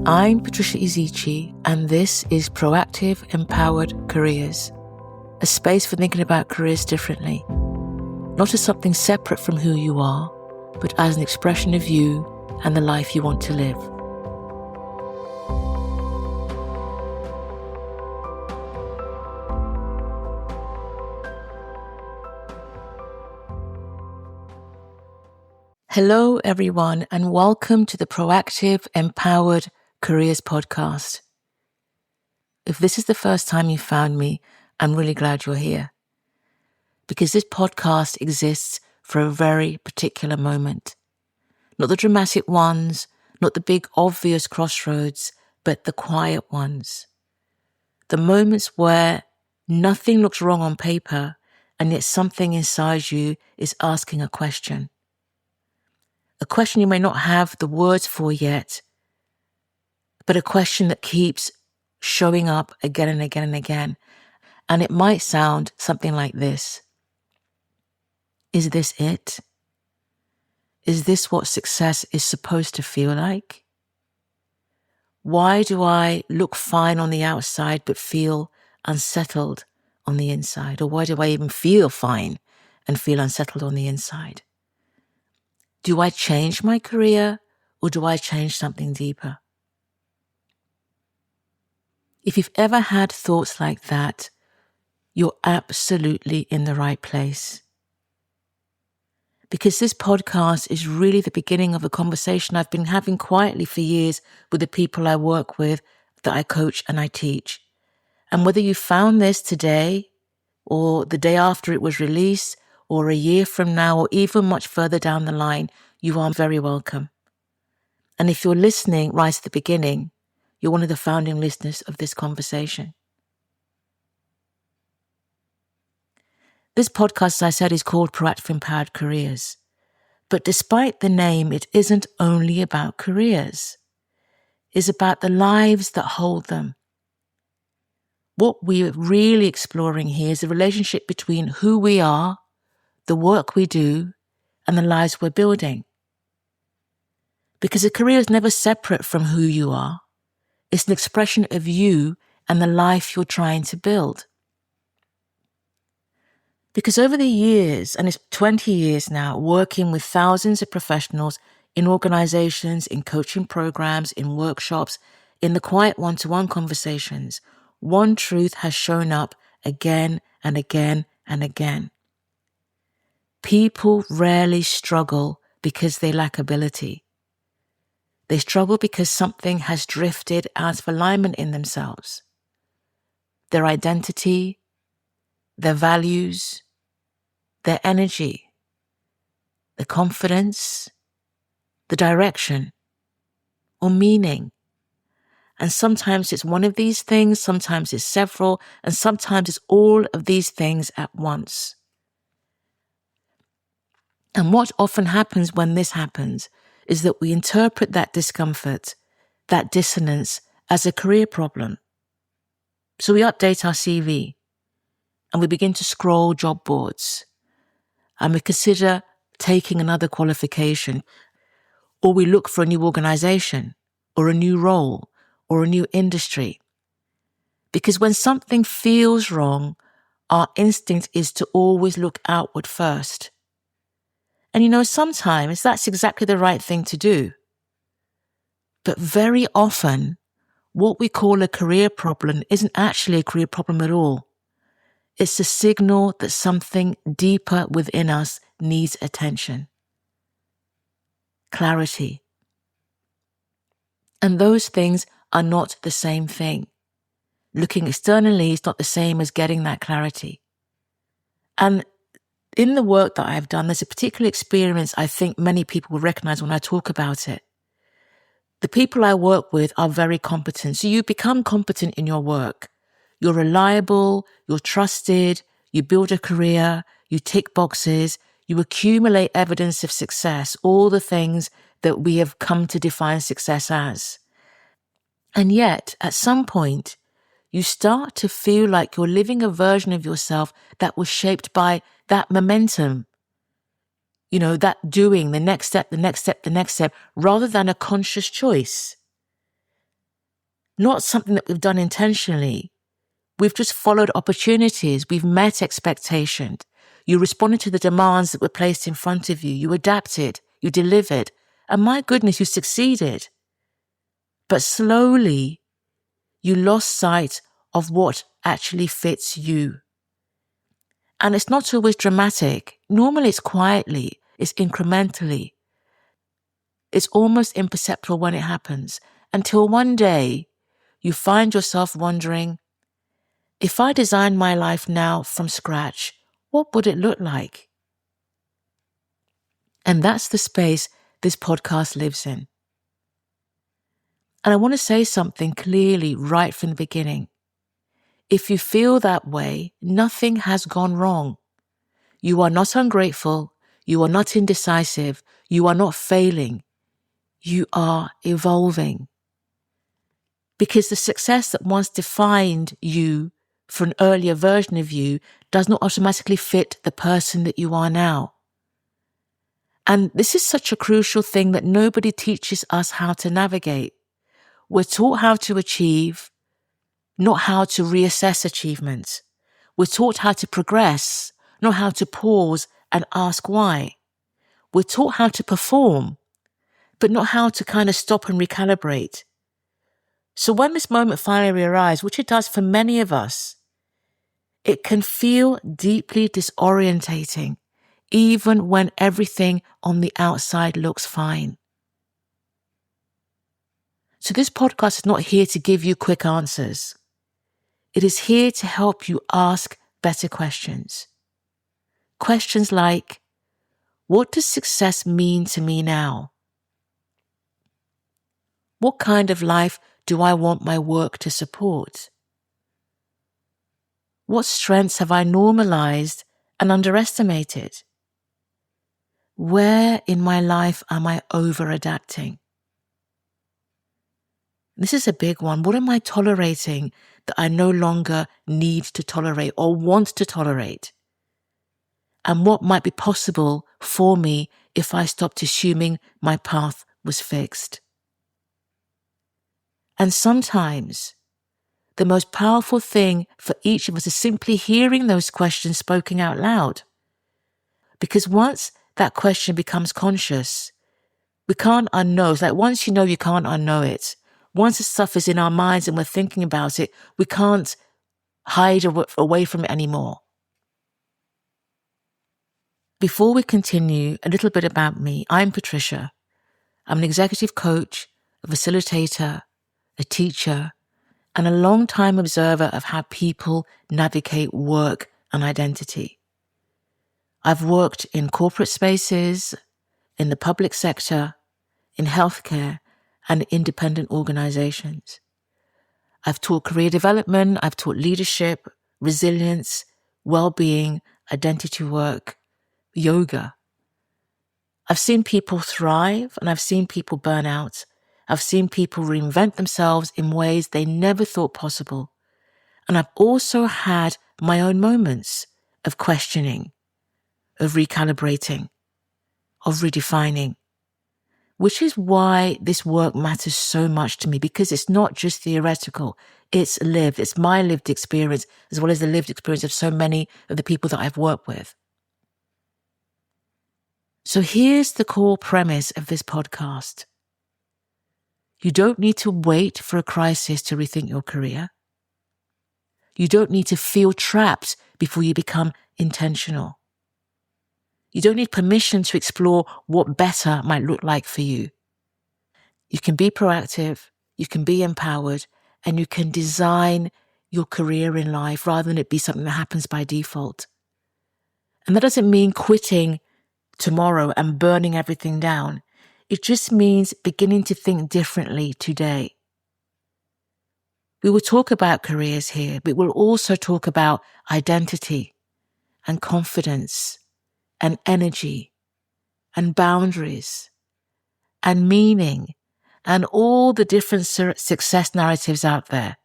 I'm Patricia Ezechie, and this is Proactive Empowered Careers, a space for thinking about careers differently, not as something separate from who you are, but as an expression of you and the life you want to live. Hello, everyone, and welcome to the Proactive Empowered Careers podcast. If this is the first time you found me, I'm really glad you're here, because this podcast exists for a very particular moment. Not the dramatic ones, not the big obvious crossroads, but the quiet ones. The moments where nothing looks wrong on paper, and yet something inside you is asking a question. A question you may not have the words for yet, but a question that keeps showing up again and again and again. And it might sound something like this. Is this it? Is this what success is supposed to feel like? Why do I look fine on the outside but feel unsettled on the inside? Or why do I even feel fine and feel unsettled on the inside? Do I change my career or do I change something deeper? If you've ever had thoughts like that, you're absolutely in the right place. Because this podcast is really the beginning of a conversation I've been having quietly for years with the people I work with, that I coach and I teach. And whether you found this today or the day after it was released or a year from now or even much further down the line, you are very welcome. And if you're listening right at the beginning, you're one of the founding listeners of this conversation. This podcast, as I said, is called Proactive Empowered Careers. But despite the name, it isn't only about careers. It's about the lives that hold them. What we're really exploring here is the relationship between who we are, the work we do, and the lives we're building. Because a career is never separate from who you are. It's an expression of you and the life you're trying to build. Because over the years, and it's 20 years now, working with thousands of professionals in organizations, in coaching programs, in workshops, in the quiet one-to-one conversations, one truth has shown up again and again and again. People rarely struggle because they lack ability. They struggle because something has drifted out of alignment in themselves. Their identity, their values, their energy, the confidence, the direction, or meaning. And sometimes it's one of these things, sometimes it's several, and sometimes it's all of these things at once. And what often happens when this happens is that we interpret that discomfort, that dissonance, as a career problem. So we update our CV and we begin to scroll job boards and we consider taking another qualification, or we look for a new organization or a new role or a new industry. Because when something feels wrong, our instinct is to always look outward first. And sometimes that's exactly the right thing to do. But very often, what we call a career problem isn't actually a career problem at all. It's a signal that something deeper within us needs attention. Clarity. And those things are not the same thing. Looking externally is not the same as getting that clarity. And in the work that I've done, there's a particular experience I think many people will recognize when I talk about it. The people I work with are very competent. So you become competent in your work. You're reliable, you're trusted, you build a career, you tick boxes, you accumulate evidence of success, all the things that we have come to define success as. And yet, at some point, you start to feel like you're living a version of yourself that was shaped by that momentum, that doing, the next step, rather than a conscious choice. not something that we've done intentionally. We've just followed opportunities. We've met expectations. You responded to the demands that were placed in front of you. You adapted. You delivered. And my goodness, you succeeded. But slowly, you lost sight of what actually fits you. And it's not always dramatic. Normally it's quietly, it's incrementally. It's almost imperceptible when it happens, until one day you find yourself wondering, if I designed my life now from scratch, what would it look like? And that's the space this podcast lives in. And I want to say something clearly right from the beginning. If you feel that way, nothing has gone wrong. You are not ungrateful. You are not indecisive. You are not failing. You are evolving. Because the success that once defined you for an earlier version of you does not automatically fit the person that you are now. And this is such a crucial thing that nobody teaches us how to navigate. We're taught how to achieve, not how to reassess achievements. We're taught how to progress, not how to pause and ask why. We're taught how to perform, but not how to kind of stop and recalibrate. So when this moment finally arrives, which it does for many of us, it can feel deeply disorientating, even when everything on the outside looks fine. So this podcast is not here to give you quick answers. It is here to help you ask better questions. Questions like, what does success mean to me now? What kind of life do I want my work to support? What strengths have I normalized and underestimated? Where in my life am I over-adapting? This is a big one. What am I tolerating that I no longer need to tolerate or want to tolerate? And what might be possible for me if I stopped assuming my path was fixed? And sometimes the most powerful thing for each of us is simply hearing those questions spoken out loud. Because once that question becomes conscious, we can't unknow. It's like once you know, you can't unknow it. Once the stuff is in our minds and we're thinking about it, we can't hide away from it anymore. Before we continue, a little bit about me. I'm Patricia. I'm an executive coach, a facilitator, a teacher, and a long-time observer of how people navigate work and identity. I've worked in corporate spaces, in the public sector, in healthcare, and independent organizations. I've taught career development, I've taught leadership, resilience, well-being, identity work, yoga. I've seen people thrive and I've seen people burn out. I've seen people reinvent themselves in ways they never thought possible. And I've also had my own moments of questioning, of recalibrating, of redefining, which is why this work matters so much to me, because it's not just theoretical, it's lived. It's my lived experience as well as the lived experience of so many of the people that I've worked with. So here's the core premise of this podcast. You don't need to wait for a crisis to rethink your career. You don't need to feel trapped before you become intentional. You don't need permission to explore what better might look like for you. You can be proactive, you can be empowered, and you can design your career in life rather than it be something that happens by default. And that doesn't mean quitting tomorrow and burning everything down. It just means beginning to think differently today. We will talk about careers here, but we'll also talk about identity and confidence and energy and boundaries and meaning and all the different success narratives out there.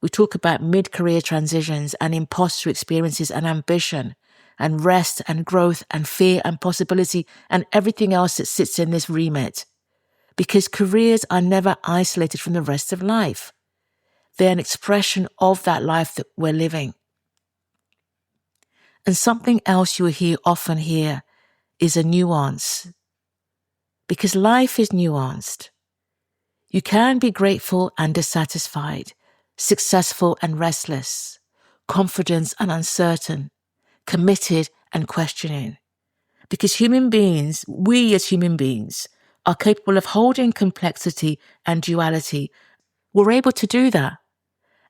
We talk about mid-career transitions and imposter experiences and ambition and rest and growth and fear and possibility and everything else that sits in this remit. Because careers are never isolated from the rest of life. They're an expression of that life that we're living. And something else you often hear is a nuance. Because life is nuanced. You can be grateful and dissatisfied, successful and restless, confident and uncertain, committed and questioning. Because we as human beings, are capable of holding complexity and duality. We're able to do that.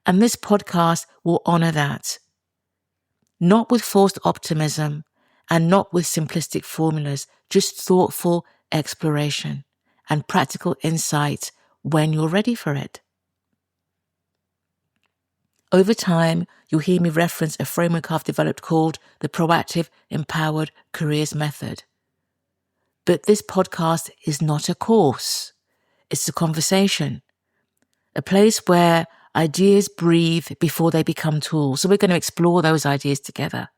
And this podcast will honor that. Not with forced optimism and not with simplistic formulas, just thoughtful exploration and practical insight when you're ready for it. Over time, you'll hear me reference a framework I've developed called the Proactive Empowered Careers Method. But this podcast is not a course. It's a conversation, a place where ideas breathe before they become tools. So we're going to explore those ideas together,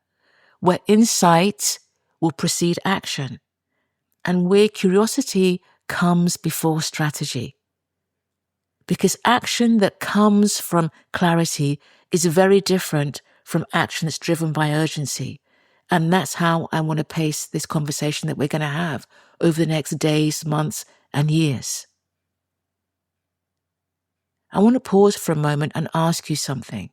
where insight will precede action and where curiosity comes before strategy. Because action that comes from clarity is very different from action that's driven by urgency. And that's how I want to pace this conversation that we're going to have over the next days, months, and years. I want to pause for a moment and ask you something.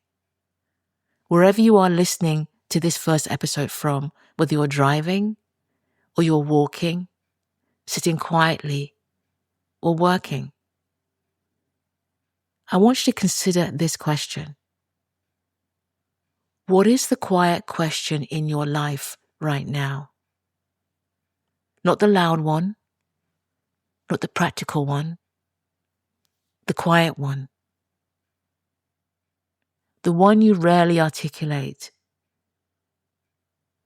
Wherever you are listening to this first episode from, whether you're driving or you're walking, sitting quietly or working, I want you to consider this question. What is the quiet question in your life right now? Not the loud one, not the practical one, the quiet one. The one you rarely articulate.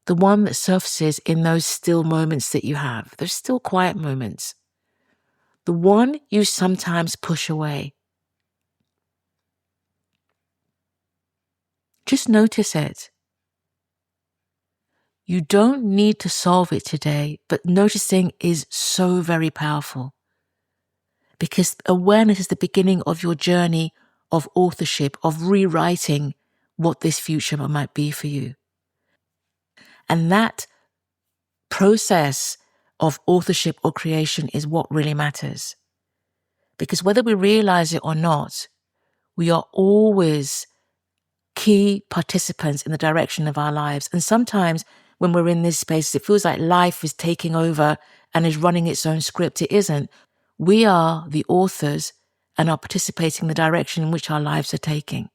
The one that surfaces in those still moments that you have, those still quiet moments. The one you sometimes push away. Just notice it. You don't need to solve it today, but noticing is so very powerful. Because awareness is the beginning of your journey of authorship, of rewriting what this future might be for you. And that process of authorship or creation is what really matters. Because whether we realize it or not, we are always key participants in the direction of our lives. And sometimes when we're in these spaces, it feels like life is taking over and is running its own script. It isn't. We are the authors and are participating in the direction in which our lives are taking.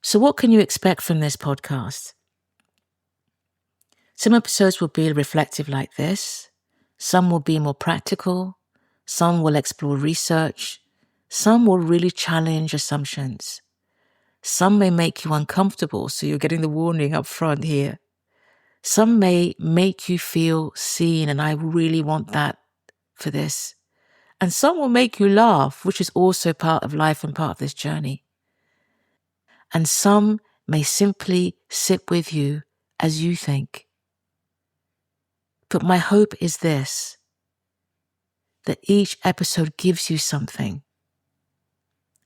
So what can you expect from this podcast? Some episodes will be reflective like this. Some will be more practical. Some will explore research. Some will really challenge assumptions. Some may make you uncomfortable, so you're getting the warning up front here. Some may make you feel seen, and I really want that for this. And some will make you laugh, which is also part of life and part of this journey. And some may simply sit with you as you think. But my hope is this, that each episode gives you something,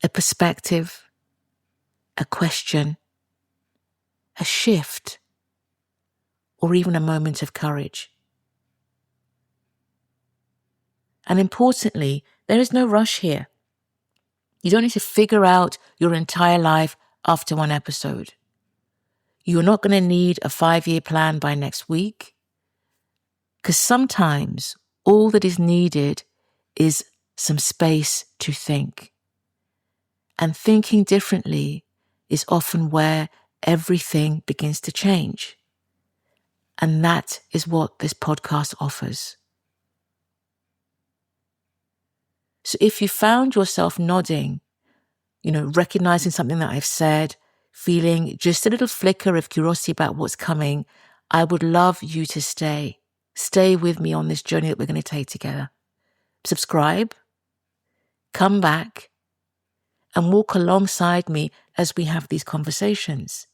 a perspective, a question, a shift, or even a moment of courage. And importantly, there is no rush here. You don't need to figure out your entire life after one episode. You're not going to need a 5-year plan by next week, because sometimes all that is needed is some space to think. And thinking differently is often where everything begins to change. And that is what this podcast offers. So if you found yourself nodding, recognizing something that I've said, feeling just a little flicker of curiosity about what's coming, I would love you to stay. Stay with me on this journey that we're going to take together. Subscribe, come back, and walk alongside me as we have these conversations.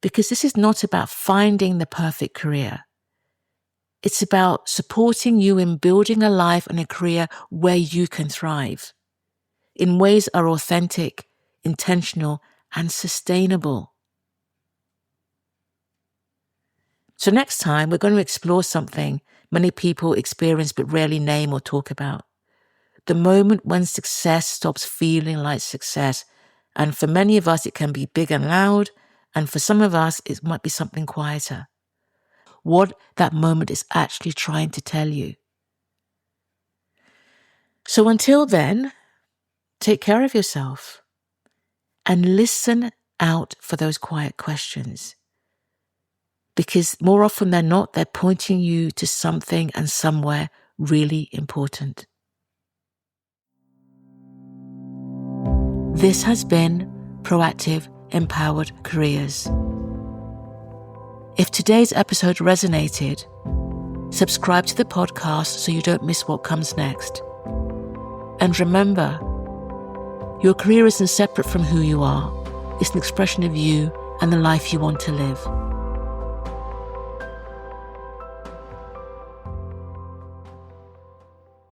Because this is not about finding the perfect career. It's about supporting you in building a life and a career where you can thrive. in ways that are authentic, intentional, and sustainable. So next time, we're going to explore something many people experience but rarely name or talk about. The moment when success stops feeling like success. And for many of us, it can be big and loud. And for some of us, it might be something quieter. What that moment is actually trying to tell you. So until then, take care of yourself and listen out for those quiet questions. Because more often than not, they're pointing you to something and somewhere really important. This has been Proactive Empowered Careers. If today's episode resonated, subscribe to the podcast so you don't miss what comes next. And remember, your career isn't separate from who you are. It's an expression of you and the life you want to live.